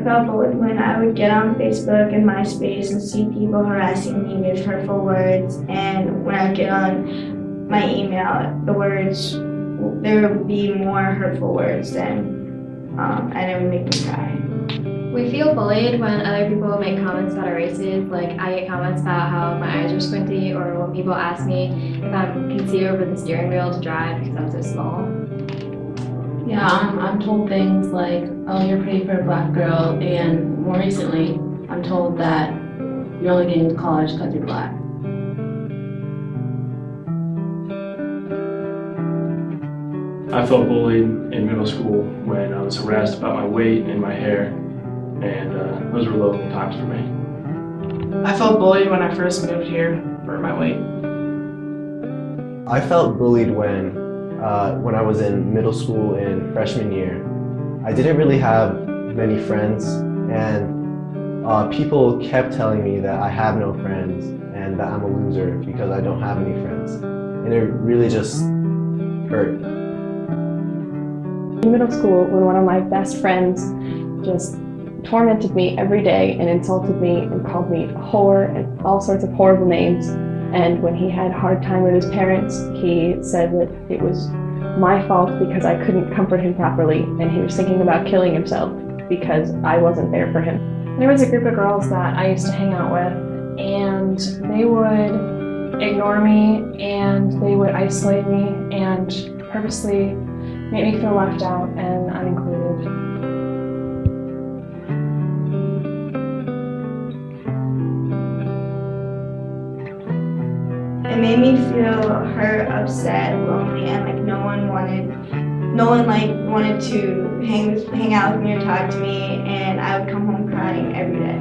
felt bullied when I would get on Facebook and MySpace and see people harassing me with hurtful words, and when I get on my email, there would be more hurtful words and it would make me cry. We feel bullied when other people make comments about our races. Like I get comments about how my eyes are squinty, or when people ask me if I can see over the steering wheel to drive because I'm so small. Yeah, I'm told things like, oh, you're pretty for a black girl, and more recently, I'm told that you're only getting to college because you're black. I felt bullied in middle school when I was harassed about my weight and my hair, and those were lonely times for me. I felt bullied when I first moved here for my weight. I felt bullied when I was in middle school in freshman year. I didn't really have many friends, and people kept telling me that I have no friends and that I'm a loser because I don't have any friends. And it really just hurt. In middle school, when one of my best friends just tormented me every day and insulted me and called me a whore and all sorts of horrible names. And when he had a hard time with his parents, he said that it was my fault because I couldn't comfort him properly, and he was thinking about killing himself because I wasn't there for him. There was a group of girls that I used to hang out with, and they would ignore me and they would isolate me and purposely make me feel left out and unincluded. It made me feel hurt, upset, lonely, and like no one wanted to hang out with me or talk to me, and I would come home crying every day.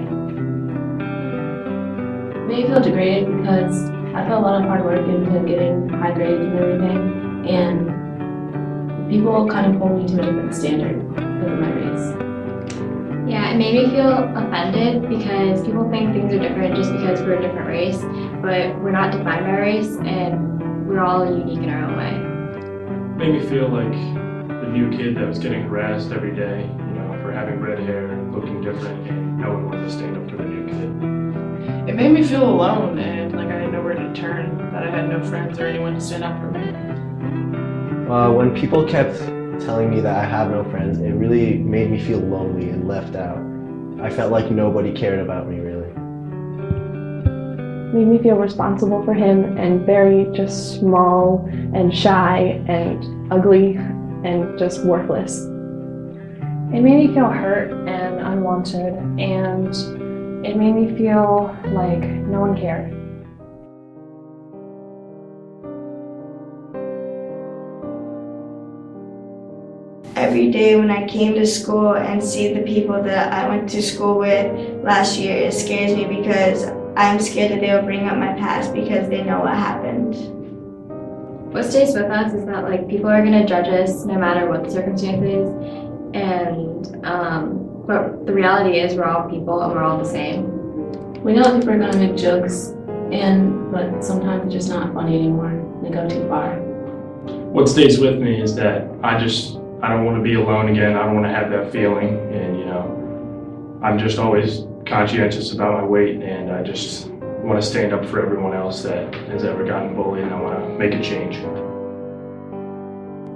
It made me feel degraded because I put a lot of hard work into getting high grades and everything, and people kind of hold me to a different standard because of my race. Yeah, it made me feel offended because people think things are different just because we're a different race, but we're not defined by race, and we're all unique in our own way. It made me feel like the new kid that was getting harassed every day, for having red hair and looking different, and no one wanted to stand up for the new kid. It made me feel alone and like I had nowhere to turn, that I had no friends or anyone to stand up for me. When people kept telling me that I have no friends, it really made me feel lonely and left out. I felt like nobody cared about me, really. Made me feel responsible for him and very just small and shy and ugly and just worthless. It made me feel hurt and unwanted, and it made me feel like no one cared. Every day when I came to school and see the people that I went to school with last year, it scares me because I'm scared that they'll bring up my past because they know what happened. What stays with us is that people are going to judge us no matter what the circumstances, and but the reality is we're all people and we're all the same. We know that people are going to make jokes, but sometimes it's just not funny anymore. They go too far. What stays with me is that I don't want to be alone again. I don't want to have that feeling, and I'm just always conscientious about my weight, and I just want to stand up for everyone else that has ever gotten bullied, and I want to make a change.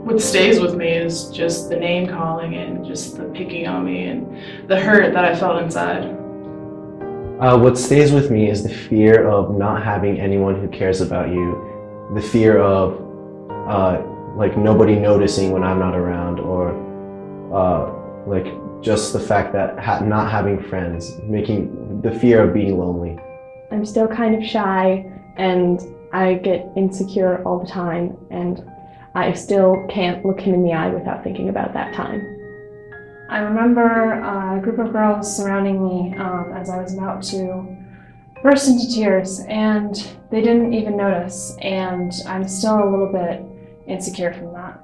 What stays with me is just the name calling and just the picking on me and the hurt that I felt inside. What stays with me is the fear of not having anyone who cares about you, the fear of nobody noticing when I'm not around, or just the fact that not having friends, making the fear of being lonely. I'm still kind of shy and I get insecure all the time, and I still can't look him in the eye without thinking about that time. I remember a group of girls surrounding me as I was about to burst into tears, and they didn't even notice, and I'm still a little bit insecure from that.